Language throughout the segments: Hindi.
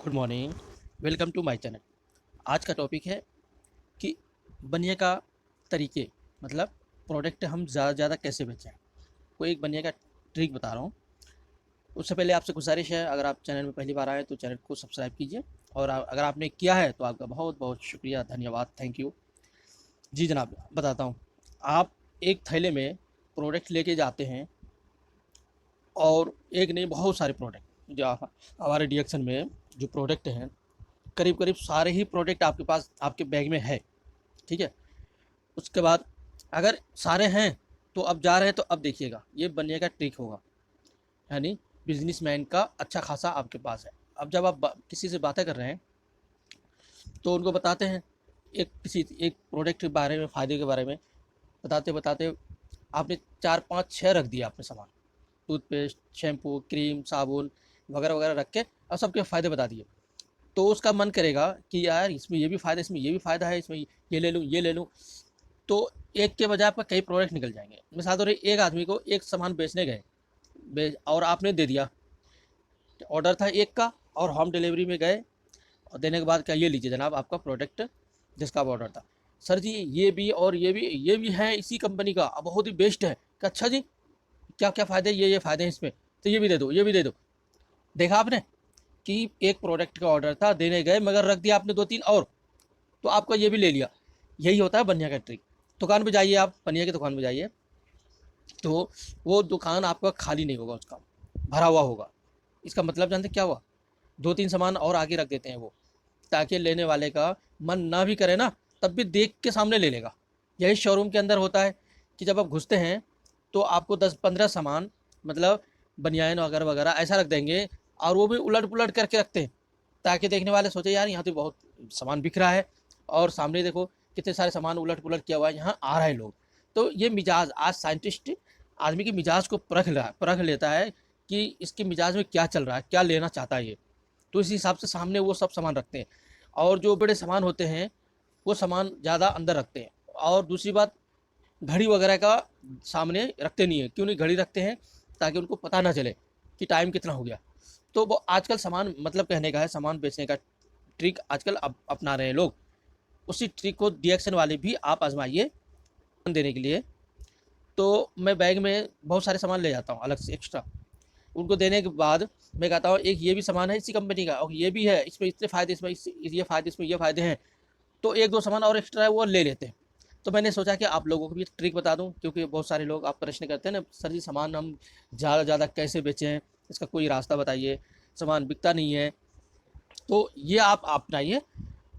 Good morning. Welcome to my channel. आज का टॉपिक है कि बनिए का तरीके, मतलब प्रोडक्ट हम ज़्यादा ज़्यादा कैसे बेचें। कोई एक बनिए का ट्रिक बता रहा हूँ। उससे पहले आपसे गुजारिश है, अगर आप चैनल में पहली बार आए तो चैनल को सब्सक्राइब कीजिए, और अगर आपने किया है तो आपका बहुत बहुत शुक्रिया, धन्यवाद, थैंक यू। जी जनाब, बताता हूँ। आप एक थैले में प्रोडक्ट लेके जाते हैं, और एक नहीं बहुत सारे प्रोडक्ट जो हमारे डिएक्शन में जो प्रोडक्ट हैं, करीब करीब सारे ही प्रोडक्ट आपके पास आपके बैग में है। ठीक है। उसके बाद अगर सारे हैं तो अब जा रहे हैं, तो अब देखिएगा ये बनने का ट्रिक होगा, यानी बिजनेसमैन का अच्छा खासा आपके पास है। अब जब आप किसी से बातें कर रहे हैं तो उनको बताते हैं, एक प्रोडक्ट के बारे में, फ़ायदे के बारे में बताते बताते आपने चार पाँच छः रख दिया आपने सामान, टूथपेस्ट, शैम्पू, क्रीम, साबुन वगैरह वगैरह रख के अब सबके फ़ायदे बता दिए। तो उसका मन करेगा कि यार इसमें ये भी फ़ायदा, इसमें ये भी फ़ायदा है, इसमें ये ले लूँ, ये ले लूँ। तो एक के बजाय आपका कई प्रोडक्ट निकल जाएंगे। मिसाल तौर पर एक आदमी को एक सामान बेचने गए, और आपने दे दिया, ऑर्डर था एक का, और होम डिलीवरी में गए, और देने के बाद क्या, ये लीजिए जनाब आपका प्रोडक्ट जिसका ऑर्डर था। सर जी ये भी और ये भी है इसी कंपनी का, बहुत ही बेस्ट है। कि अच्छा जी, क्या क्या फ़ायदे, ये फ़ायदे हैं इसमें, तो ये भी दे दो, ये भी दे दो। देखा आपने कि एक प्रोडक्ट का ऑर्डर था, देने गए, मगर रख दिया आपने दो तीन और, तो आपका ये भी ले लिया। यही होता है बनिया का ट्रिक। दुकान पे जाइए, आप बनिया की दुकान पे जाइए, तो वो दुकान आपका खाली नहीं होगा, उसका भरा हुआ होगा। इसका मतलब जानते क्या हुआ, दो तीन सामान और आगे रख देते हैं वो, ताकि लेने वाले का मन ना भी करे ना, तब भी देख के सामने ले लेगा। यही शोरूम के अंदर होता है कि जब आप घुसते हैं तो आपको 10-15 सामान, मतलब बनियान वगैरह वगैरह ऐसा रख देंगे, और वो भी उलट पुलट करके रखते हैं, ताकि देखने वाले सोचे यार यहाँ तो बहुत सामान बिक रहा है, और सामने देखो कितने सारे सामान उलट पुलट किया हुआ है, यहाँ आ रहे हैं लोग। तो ये मिजाज, आज साइंटिस्ट आदमी के मिजाज को परख लेता है कि इसके मिजाज में क्या चल रहा है, क्या लेना चाहता है ये। तो इस हिसाब से सामने वो सब सामान रखते हैं, और जो बड़े सामान होते हैं वो सामान ज़्यादा अंदर रखते हैं। और दूसरी बात, घड़ी वगैरह का सामने रखते नहीं है। क्यों नहीं घड़ी रखते हैं, ताकि उनको पता ना चले कि टाइम कितना हो गया। तो वो आजकल सामान, मतलब कहने का है, सामान बेचने का ट्रिक आजकल अपना रहे हैं लोग। उसी ट्रिक को डीएक्शन वाले भी आप आजमाइए देने के लिए। तो मैं बैग में बहुत सारे सामान ले जाता हूँ अलग से एक्स्ट्रा। उनको देने के बाद मैं कहता हूँ एक ये भी सामान है इसी कंपनी का, और ये भी है, इसमें इतने फ़ायदे, ये फ़ायदे, इसमें ये फ़ायदे हैं। तो एक दो सामान और एक्स्ट्रा है वो ले लेते हैं। तो मैंने सोचा कि आप लोगों को भी ट्रिक बता दूं, क्योंकि बहुत सारे लोग आप प्रश्न करते हैं ना, सर जी सामान हम ज़्यादा ज़्यादा कैसे बेचें, इसका कोई रास्ता बताइए, सामान बिकता नहीं है। तो ये आप अपनाइए,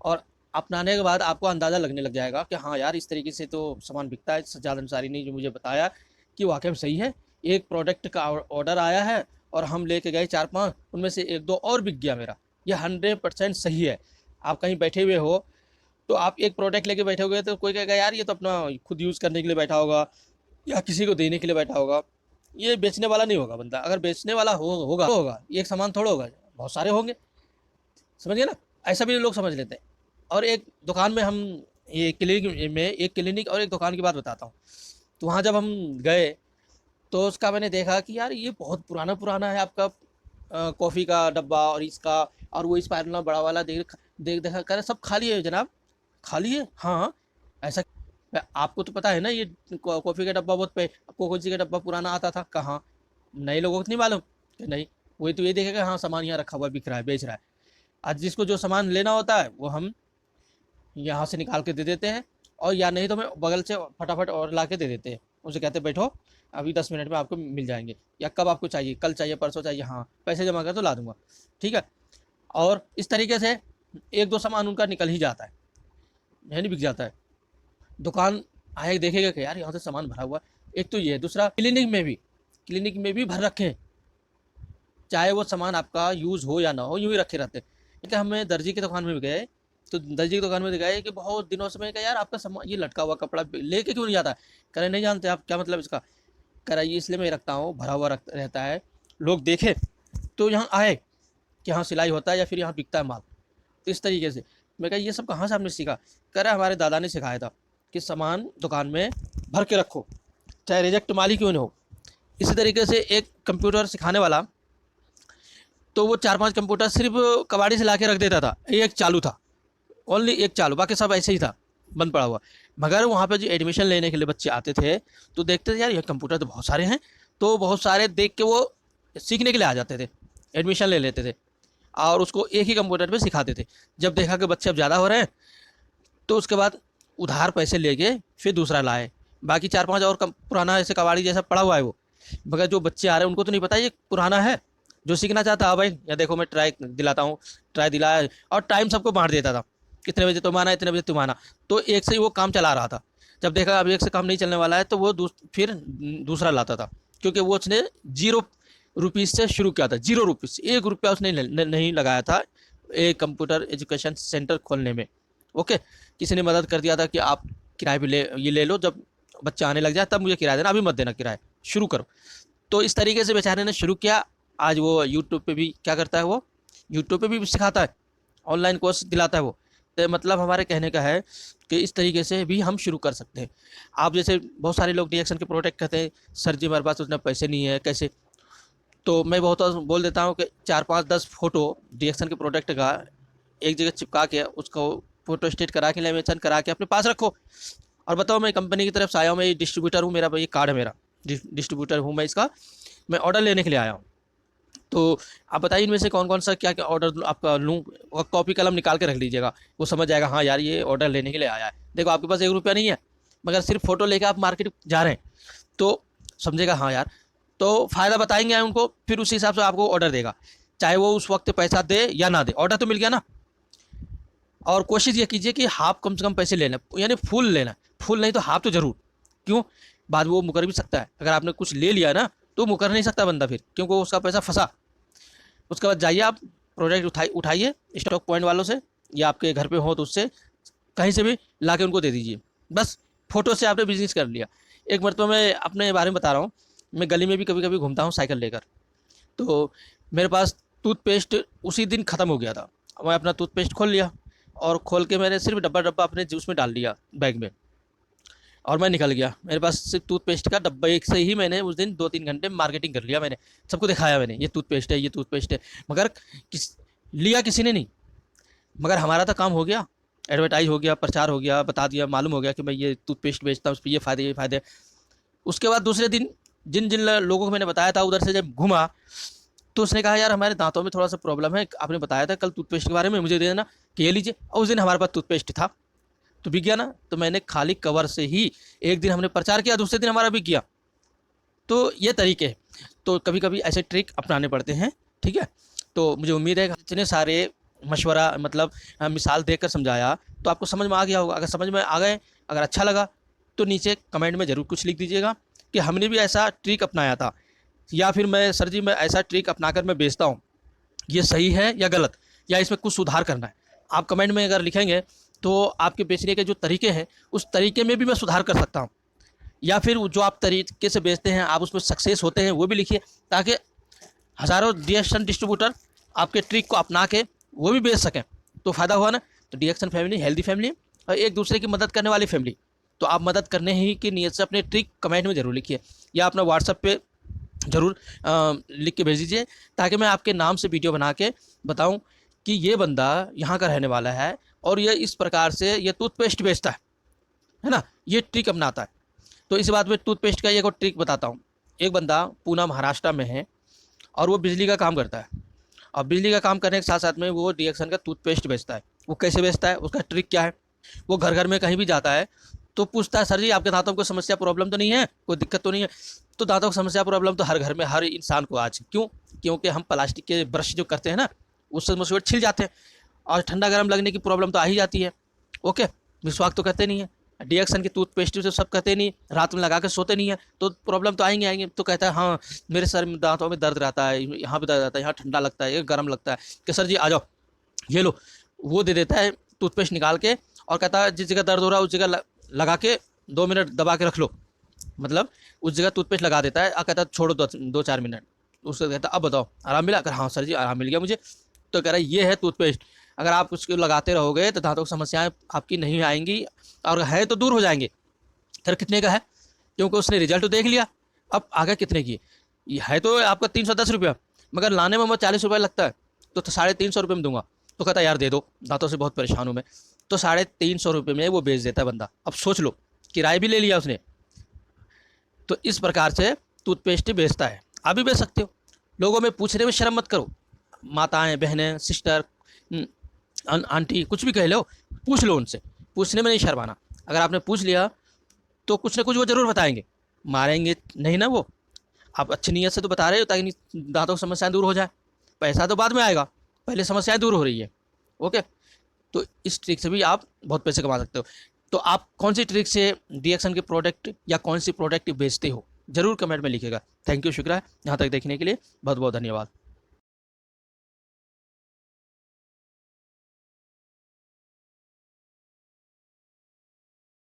और अपनाने के बाद आपको अंदाज़ा लगने लग जाएगा कि हाँ यार, इस तरीके से तो सामान बिकता है। सज्जाद अंसारी ने जो मुझे बताया कि वाकई में सही है, एक प्रोडक्ट का ऑर्डर आया है और हम लेके गए चार पाँच, उनमें से एक दो और बिक गया मेरा। ये 100% सही है। आप कहीं बैठे हुए हो, तो आप एक प्रोडक्ट लेके बैठे हुए, तो कोई कहेगा यार ये तो अपना खुद यूज़ करने के लिए बैठा होगा, या किसी को देने के लिए बैठा होगा। ये बेचने वाला नहीं होगा बंदा। अगर बेचने वाला होगा तो होगा, एक सामान थोड़ा होगा, बहुत सारे होंगे। समझिए ना, ऐसा भी लोग समझ लेते हैं। और एक दुकान में हम, ये क्लिनिक में, एक क्लिनिक और एक दुकान की बात बताता हूँ। तो वहाँ जब हम गए, तो उसका मैंने देखा कि यार ये बहुत पुराना पुराना है आपका, कॉफ़ी का डब्बा और इसका, और वो स्पायरल बड़ा वाला देख देख देखा कर, सब खाली है जनाब, खाली है। हाँ, ऐसा आपको तो पता है ना, ये कॉफ़ी का डब्बा बहुत पे कोको जी का डब्बा पुराना आता था। कहाँ, नए लोगों को नहीं मालूम कि नहीं, वही तो ये देखेगा हाँ सामान यहाँ रखा हुआ बिक रहा है, बेच रहा है। आज जिसको जो सामान लेना होता है वो हम यहाँ से निकाल के दे देते हैं, और या नहीं तो मैं बगल से फटाफट और ला के दे देते हैं। उनसे कहते हैं बैठो, अभी 10 मिनट में आपको मिल जाएंगे, या कब आपको चाहिए, कल चाहिए, परसों चाहिए, हाँ पैसे जमा कर तो ला दूंगा। ठीक है। और इस तरीके से एक दो सामान उनका निकल ही जाता है, नहीं बिक जाता है। दुकान आए देखेगा कि यार यहाँ से सामान भरा हुआ है। एक तो ये है, दूसरा क्लिनिक में भी भर रखे हैं, चाहे वो सामान आपका यूज़ हो या ना हो, यूँ ही रखे रहते हैं। क्योंकि हमें दर्जी की दुकान में भी गए, तो दर्जी की दुकान में गए कि बहुत दिनों से मैं कहा यार आपका सामान ये लटका हुआ कपड़ा लेके क्यों नहीं जाता। कह रहे नहीं जानते आप, क्या मतलब इसका। कह रहा ये इसलिए मैं रखता हूँ, भरा हुआ रख रहता है, लोग देखे तो यहाँ आए कि हाँ सिलाई होता है या फिर यहाँ बिकता है माल। तो इस तरीके से मैं कहा ये सब कहाँ से आपने सीखा। कह रहा हमारे दादा ने सिखाया था कि सामान दुकान में भर के रखो, चाहे रिजेक्ट माल ही क्यों नहीं हो। इसी तरीके से एक कंप्यूटर सिखाने वाला तो वो 4-5 कंप्यूटर सिर्फ कबाड़ी से ला के रख देता था, एक चालू था, ओनली एक चालू, बाकी सब ऐसे ही था बंद पड़ा हुआ। मगर वहाँ पे जो एडमिशन लेने के लिए बच्चे आते थे तो देखते थे यार ये कंप्यूटर तो बहुत सारे हैं, तो बहुत सारे देख के वो सीखने के लिए आ जाते थे, एडमिशन ले लेते थे और उसको एक ही कंप्यूटर पे सिखाते थे। जब देखा कि बच्चे अब ज़्यादा हो रहे हैं तो उसके बाद उधार पैसे लेके फिर दूसरा लाए, बाकी 4-5 और पुराना ऐसे कबाड़ी जैसा पड़ा हुआ है वो। मगर जो बच्चे आ रहे हैं उनको तो नहीं पता ये पुराना है, जो सीखना चाहता है भाई या देखो मैं ट्राई दिलाता हूँ, ट्राई दिलाया और टाइम सबको बांट देता था, कितने बजे तुम आना, इतने बजे तुम आना, तो एक से ही वो काम चला रहा था। जब देखा अब एक से काम नहीं चलने वाला है तो वो फिर दूसरा लाता था, क्योंकि वो उसने 0 रुपीज़ से शुरू किया था, 0 रुपीज़, 1 रुपया उसने नहीं लगाया था एक कंप्यूटर एजुकेशन सेंटर खोलने में। ओके, किसी ने मदद कर दिया था कि आप किराए पे ये ले लो, जब बच्चा आने लग जाए तब मुझे किराया देना, अभी मत देना किराया, शुरू करो। तो इस तरीके से बेचारे ने शुरू किया। आज वो यूट्यूब पे भी क्या करता है, वो यूट्यूब पे भी सिखाता है, ऑनलाइन कोर्स दिलाता है वो। तो मतलब हमारे कहने का है कि इस तरीके से भी हम शुरू कर सकते हैं। आप जैसे बहुत सारे लोग डीएक्शन के प्रोडक्ट कहते हैं सर जी हमारे पास उतने पैसे नहीं है कैसे, तो मैं बहुत बोल देता हूँ कि 4-5-10 फोटो डीएक्शन के प्रोडक्ट का एक जगह चिपका के उसको फोटो स्टेट करा के लेमिनेशन करा के अपने पास रखो और बताओ मैं कंपनी की तरफ से आया हूँ, मैं डिस्ट्रीब्यूटर हूँ, मेरा ये कार्ड है, मेरा डिस्ट्रीब्यूटर हूँ मैं इसका, मैं ऑर्डर लेने के लिए आया हूँ। तो आप बताइए इनमें से कौन कौन सा क्या क्या ऑर्डर आपका लूँ, और कॉपी कलम निकाल के रख लीजिएगा, वो समझ जाएगा हाँ यार ये ऑर्डर लेने के लिए आया है। देखो आपके पास 1 रुपया नहीं है मगर सिर्फ फोटो लेकर आप मार्केट जा रहे हैं तो समझेगा हाँ यार, तो फ़ायदा बताएंगे उनको, फिर उसी हिसाब से आपको ऑर्डर देगा, चाहे वो उस वक्त पैसा दे या ना दे, ऑर्डर तो मिल गया ना। और कोशिश ये कीजिए कि हाफ कम से कम पैसे लेना, यानी फुल लेना, फुल नहीं तो हाफ तो ज़रूर। क्यों, बाद में वो मुकर भी सकता है, अगर आपने कुछ ले लिया ना तो मुकर नहीं सकता बंदा फिर, क्योंकि उसका पैसा फंसा। उसके बाद जाइए आप प्रोडक्ट उठाइए स्टॉक पॉइंट वालों से, या आपके घर पे हो तो उससे कहीं से भी ला के उनको दे दीजिए, बस फोटो से आपने बिजनेस कर लिया। एक मरतबा मैं अपने बारे में बता रहा हूँ, मैं गली में भी कभी कभी घूमता हूँ साइकिल लेकर, तो मेरे पास टूथपेस्ट उसी दिन ख़त्म हो गया था। मैं अपना टूथपेस्ट खोल लिया और खोल के मैंने सिर्फ डब्बा डब्बा अपने जूस में डाल दिया बैग में और मैं निकल गया। मेरे पास सिर्फ टूथपेस्ट का डब्बा एक से ही मैंने उस दिन 2-3 घंटे मार्केटिंग कर लिया, मैंने सबको दिखाया, मैंने ये टूथपेस्ट है, ये टूथपेस्ट है, मगर लिया किसी ने नहीं। मगर हमारा तो काम हो गया, एडवर्टाइज हो गया, प्रचार हो गया, बता दिया, मालूम हो गया कि मैं ये टूथपेस्ट बेचता हूँ, उस पर ये फ़ायदे। उसके बाद दूसरे दिन जिन जिन लोगों को मैंने बताया था उधर से जब घूमा तो उसने कहा यार हमारे दांतों में थोड़ा सा प्रॉब्लम है, आपने बताया था कल टूथपेस्ट के बारे में, मुझे दे देना कि ये लीजिए, और उस दिन हमारे पास टूथपेस्ट था तो बिक गया ना। तो मैंने खाली कवर से ही एक दिन हमने प्रचार किया, दूसरे दिन हमारा बिक गया। तो ये तरीके हैं, तो कभी कभी ऐसे ट्रिक अपनाने पड़ते हैं, ठीक है। तो मुझे उम्मीद है कि इतने सारे मशवरा मतलब मिसाल देकर समझाया तो आपको समझ में आ गया होगा। अगर समझ में आ गए, अगर अच्छा लगा तो नीचे कमेंट में ज़रूर कुछ लिख दीजिएगा कि हमने भी ऐसा ट्रिक अपनाया था, या फिर मैं सर जी मैं ऐसा ट्रिक अपनाकर मैं बेचता हूँ, ये सही है या गलत, या इसमें कुछ सुधार करना है। आप कमेंट में अगर लिखेंगे तो आपके बेचने के जो तरीके हैं उस तरीके में भी मैं सुधार कर सकता हूँ, या फिर जो आप तरीके से बेचते हैं आप उसमें सक्सेस होते हैं वो भी लिखिए, ताकि हज़ारों डीएक्शन डिस्ट्रीब्यूटर आपके ट्रिक को अपना के वो भी बेच सकें, तो फ़ायदा हुआ ना। तो डीएक्शन फैमिली हेल्दी फैमिली और एक दूसरे की मदद करने वाली फैमिली। तो आप मदद करने ही की नीयत से अपने ट्रिक कमेंट में ज़रूर लिखिए, या अपना व्हाट्सएप पे ज़रूर लिख के भेज दीजिए, ताकि मैं आपके नाम से वीडियो बना के बताऊं कि ये बंदा यहाँ का रहने वाला है और ये इस प्रकार से ये टूथपेस्ट बेचता है ना, ये ट्रिक अपनाता है। तो इस बात में टूथपेस्ट का एक और ट्रिक बताता हूँ। एक बंदा पूना महाराष्ट्र में है और वो बिजली का काम करता है, और बिजली का काम करने के साथ साथ में वो डीएक्शन का टूथपेस्ट बेचता है। वो कैसे बेचता है, उसका ट्रिक क्या है, वो घर घर में कहीं भी जाता है तो पूछता है सर जी आपके दांतों को समस्या प्रॉब्लम तो नहीं है, कोई दिक्कत तो नहीं है। तो दांतों की समस्या प्रॉब्लम तो हर घर में हर इंसान को आज, क्यों, क्योंकि हम प्लास्टिक के ब्रश जो करते हैं ना उससे मुसीबत छिल जाते हैं और ठंडा गर्म लगने की प्रॉब्लम तो आ ही जाती है। ओके, मिसवाक तो करते नहीं है, डीएक्शन की टूथपेस्ट से सब कहते नहीं, रात में लगा के सोते नहीं है, तो प्रॉब्लम तो आएंगे। तो कहता है हाँ मेरे सर में दांतों में दर्द रहता है, यहाँ पे दर्द रहता है, यहाँ ठंडा लगता है, ये गर्म लगता है, कि सर जी आ जाओ ये लो। वो दे देता है टूथपेस्ट निकाल के और कहता है जिस जगह दर्द हो रहा है उस जगह लगा के 2 मिनट दबा के रख लो, मतलब उस जगह टूथपेस्ट लगा देता है और कहता है छोड़ो 2-4 मिनट। उससे कहता है अब बताओ आराम मिला, अगर हाँ सर जी आराम मिल गया मुझे। तो कह रहा है ये है टूथपेस्ट, अगर आप उसको लगाते रहोगे तो दांतों की समस्याएं आपकी नहीं आएंगी, और है तो दूर हो जाएंगे। फिर कितने का है, क्योंकि उसने रिजल्ट तो देख लिया, अब आगे कितने की है, तो आपका 310 रुपया, मगर लाने में 40 रुपये लगता है, तो 350 रुपये में दूंगा। तो कहता है यार दे दो, दांतों से बहुत परेशान हूँ मैं। तो 350 रुपये में वो बेच देता है बंदा। अब सोच लो, किराए भी ले लिया उसने। तो इस प्रकार से टूथपेस्ट ही बेचता है, आप भी बेच सकते हो। लोगों में पूछने में शर्म मत करो, माताएं, बहनें, सिस्टर, आंटी, कुछ भी कह लो, पूछ लो उनसे, पूछने में नहीं शर्माना। अगर आपने पूछ लिया तो कुछ ना कुछ वो ज़रूर बताएंगे, मारेंगे नहीं ना वो। आप अच्छी नीयत से तो बता रहे हो ताकि दांतों की समस्याएं दूर हो जाए, पैसा तो बाद में आएगा, पहले समस्याएं दूर हो रही है। ओके, तो इस ट्रिक से भी आप बहुत पैसे कमा सकते हो। तो आप कौन सी ट्रिक से डीएक्सन के प्रोडक्ट या कौन सी प्रोडक्ट बेचते हो, ज़रूर कमेंट में लिखिएगा। थैंक यू, शुक्रिया यहाँ तक देखने के लिए, बहुत बहुत धन्यवाद।